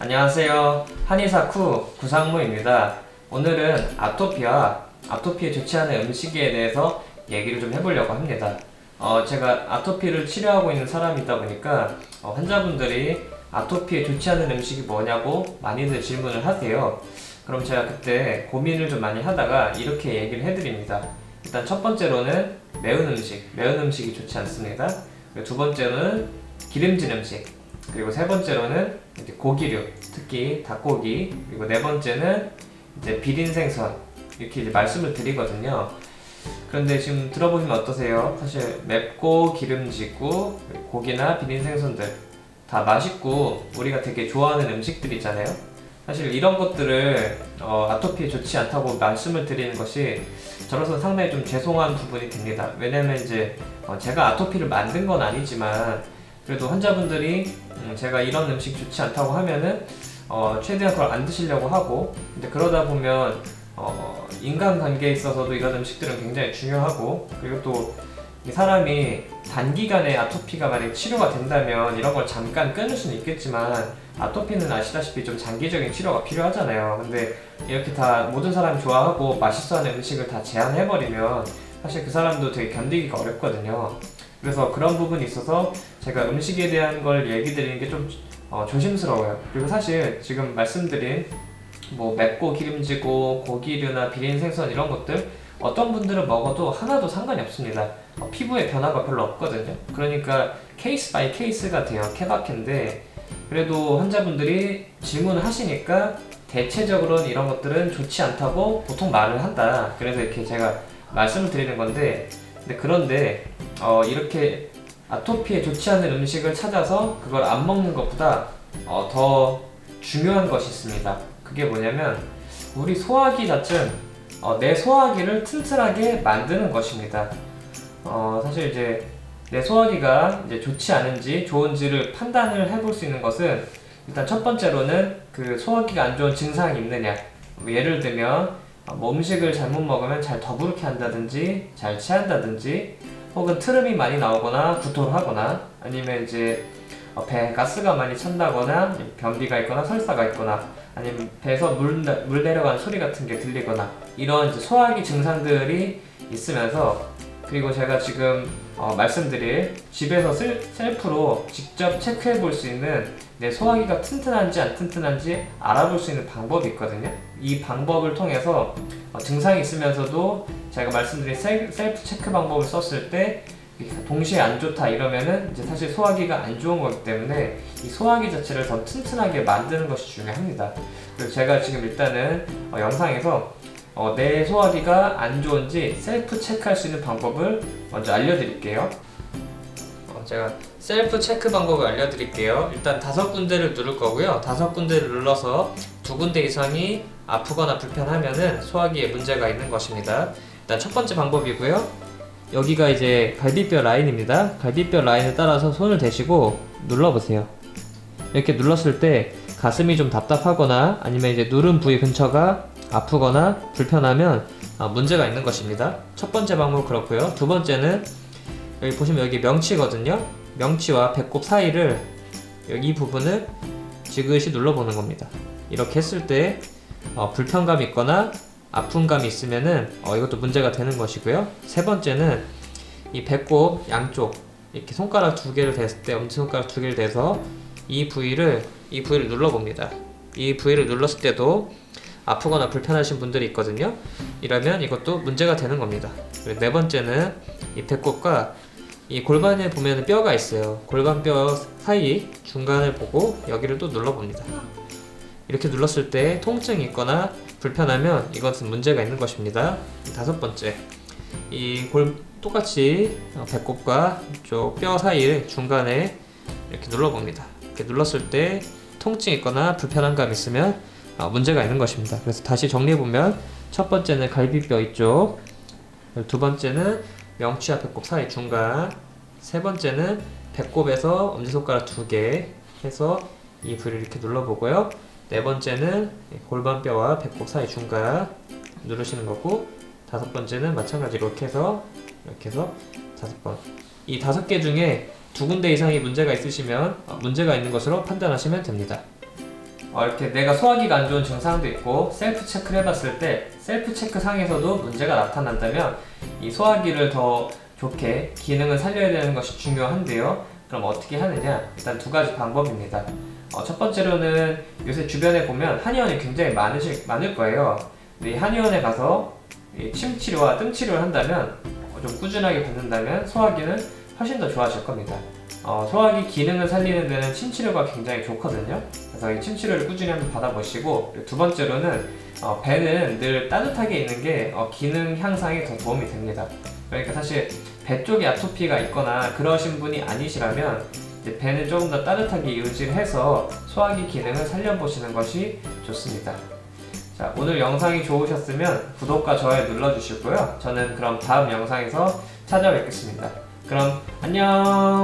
안녕하세요. 한의사쿠 구상무입니다. 오늘은 아토피와 아토피에 좋지 않은 음식에 대해서 얘기를 좀 해보려고 합니다. 제가 아토피를 치료하고 있는 사람이다 보니까 환자분들이 아토피에 좋지 않은 음식이 뭐냐고 많이들 질문을 하세요. 그럼 제가 그때 고민을 좀 많이 하다가 이렇게 얘기를 해드립니다. 일단 첫 번째로는 매운 음식이 좋지 않습니다. 그리고 두 번째로는 기름진 음식, 그리고 세 번째로는 이제 고기류, 특히 닭고기, 그리고 네 번째는 이제 비린 생선, 이렇게 이제 말씀을 드리거든요. 그런데 지금 들어보시면 어떠세요? 사실 맵고 기름지고 고기나 비린 생선들 다 맛있고 우리가 되게 좋아하는 음식들이잖아요. 사실 이런 것들을 아토피에 좋지 않다고 말씀을 드리는 것이 저로서 상당히 좀 죄송한 부분이 됩니다. 왜냐면 이제 제가 아토피를 만든 건 아니지만 그래도 환자분들이 제가 이런 음식 좋지 않다고 하면은 최대한 그걸 안 드시려고 하고, 근데 그러다 보면 인간관계에 있어서도 이런 음식들은 굉장히 중요하고, 그리고 또 이 사람이 단기간에 아토피가 만약 치료가 된다면 이런 걸 잠깐 끊을 수는 있겠지만 아토피는 아시다시피 좀 장기적인 치료가 필요하잖아요. 근데 이렇게 다 모든 사람이 좋아하고 맛있어하는 음식을 다 제한해버리면 사실 그 사람도 되게 견디기가 어렵거든요. 그래서 그런 부분이 있어서 제가 음식에 대한 걸 얘기 드리는 게 좀 조심스러워요. 그리고 사실 지금 말씀드린 뭐 맵고 기름지고 고기류나 비린 생선 이런 것들 어떤 분들은 먹어도 하나도 상관이 없습니다. 피부에 변화가 별로 없거든요. 그러니까 케이스 바이 케이스가 돼요. 케바케인데 그래도 환자분들이 질문을 하시니까 대체적으로는 이런 것들은 좋지 않다고 보통 말을 한다. 그래서 이렇게 제가 말씀을 드리는 건데, 그런데 이렇게 아토피에 좋지 않은 음식을 찾아서 그걸 안 먹는 것보다 더 중요한 것이 있습니다. 그게 뭐냐면 우리 소화기 자체는 내 소화기를 튼튼하게 만드는 것입니다. 사실 이제 내 소화기가 이제 좋지 않은지 좋은지를 판단을 해볼 수 있는 것은 일단 첫 번째로는 그 소화기가 안 좋은 증상이 있느냐. 예를 들면 뭐 음식을 잘못 먹으면 잘 더부룩해 한다든지 잘 체한다든지 혹은 트름이 많이 나오거나 구토를 하거나 아니면 이제 배에 가스가 많이 찬다거나 변비가 있거나 설사가 있거나 아니면 배에서 물 내려가는 소리 같은 게 들리거나 이런 이제 소화기 증상들이 있으면서, 그리고 제가 지금 말씀드릴 집에서 셀프로 직접 체크해 볼 수 있는 내 소화기가 튼튼한지 안 튼튼한지 알아볼 수 있는 방법이 있거든요. 이 방법을 통해서 증상이 있으면서도 제가 말씀드린 셀프 체크 방법을 썼을 때 동시에 안 좋다 이러면은 이제 사실 소화기가 안 좋은 거기 때문에 이 소화기 자체를 더 튼튼하게 만드는 것이 중요합니다. 그리고 제가 지금 일단은 영상에서 내 소화기가 안 좋은지 셀프 체크할 수 있는 방법을 먼저 알려드릴게요. 제가 셀프 체크 방법을 알려드릴게요. 일단 5군데를 누를 거고요. 5군데를 눌러서 2군데 이상이 아프거나 불편하면은 소화기에 문제가 있는 것입니다. 일단 첫 번째 방법이고요. 여기가 이제 갈비뼈 라인입니다. 갈비뼈 라인을 따라서 손을 대시고 눌러보세요. 이렇게 눌렀을 때 가슴이 좀 답답하거나 아니면 이제 누른 부위 근처가 아프거나 불편하면 문제가 있는 것입니다. 첫 번째 방법 그렇고요. 두 번째는 여기 보시면 여기 명치거든요. 명치와 배꼽 사이를 여기 이 부분을 지그시 눌러보는 겁니다. 이렇게 했을 때 불편감이 있거나 아픈 감이 있으면은 이것도 문제가 되는 것이고요. 세 번째는 이 배꼽 양쪽 이렇게 손가락 2개를 댔을 때 엄지손가락 2개를 대서 이 부위를 눌러봅니다. 이 부위를 눌렀을 때도 아프거나 불편하신 분들이 있거든요. 이러면 이것도 문제가 되는 겁니다. 그리고 네 번째는 이 배꼽과 이 골반에 보면 뼈가 있어요. 골반뼈 사이 중간을 보고 여기를 또 눌러봅니다. 이렇게 눌렀을 때 통증이 있거나 불편하면 이것은 문제가 있는 것입니다. 다섯 번째, 똑같이 배꼽과 이쪽 뼈 사이를 중간에 이렇게 눌러봅니다. 이렇게 눌렀을 때 통증이 있거나 불편한 감이 있으면 문제가 있는 것입니다. 그래서 다시 정리해보면 첫 번째는 갈비뼈 이쪽, 두 번째는 명치와 배꼽 사이 중간, 세 번째는 배꼽에서 엄지손가락 2개 해서 이 부위를 이렇게 눌러보고요. 네 번째는 골반뼈와 배꼽 사이 중간 누르시는 거고, 다섯 번째는 마찬가지로 이렇게 해서 5번. 이 5개 중에 2군데 이상이 문제가 있으시면 문제가 있는 것으로 판단하시면 됩니다. 이렇게 내가 소화기가 안 좋은 증상도 있고 셀프 체크를 해봤을 때 셀프 체크 상에서도 문제가 나타난다면 이 소화기를 더 좋게 기능을 살려야 되는 것이 중요한데요. 그럼 어떻게 하느냐? 일단 두 가지 방법입니다. 첫 번째로는 요새 주변에 보면 한의원이 굉장히 많을 거예요. 근데 이 한의원에 가서 이 침 치료와 뜸 치료를 한다면 좀 꾸준하게 받는다면 소화기는 훨씬 더 좋아질 겁니다. 소화기 기능을 살리는 데는 침 치료가 굉장히 좋거든요. 그래서 이 침 치료를 꾸준히 한번 받아보시고, 두 번째로는 배는 늘 따뜻하게 있는 게 기능 향상에 더 도움이 됩니다. 그러니까 사실 배 쪽에 아토피가 있거나 그러신 분이 아니시라면 이제 배는 조금 더 따뜻하게 유지를 해서 소화기 기능을 살려보시는 것이 좋습니다. 자, 오늘 영상이 좋으셨으면 구독과 좋아요 눌러주시고요. 저는 그럼 다음 영상에서 찾아뵙겠습니다. 그럼 안녕.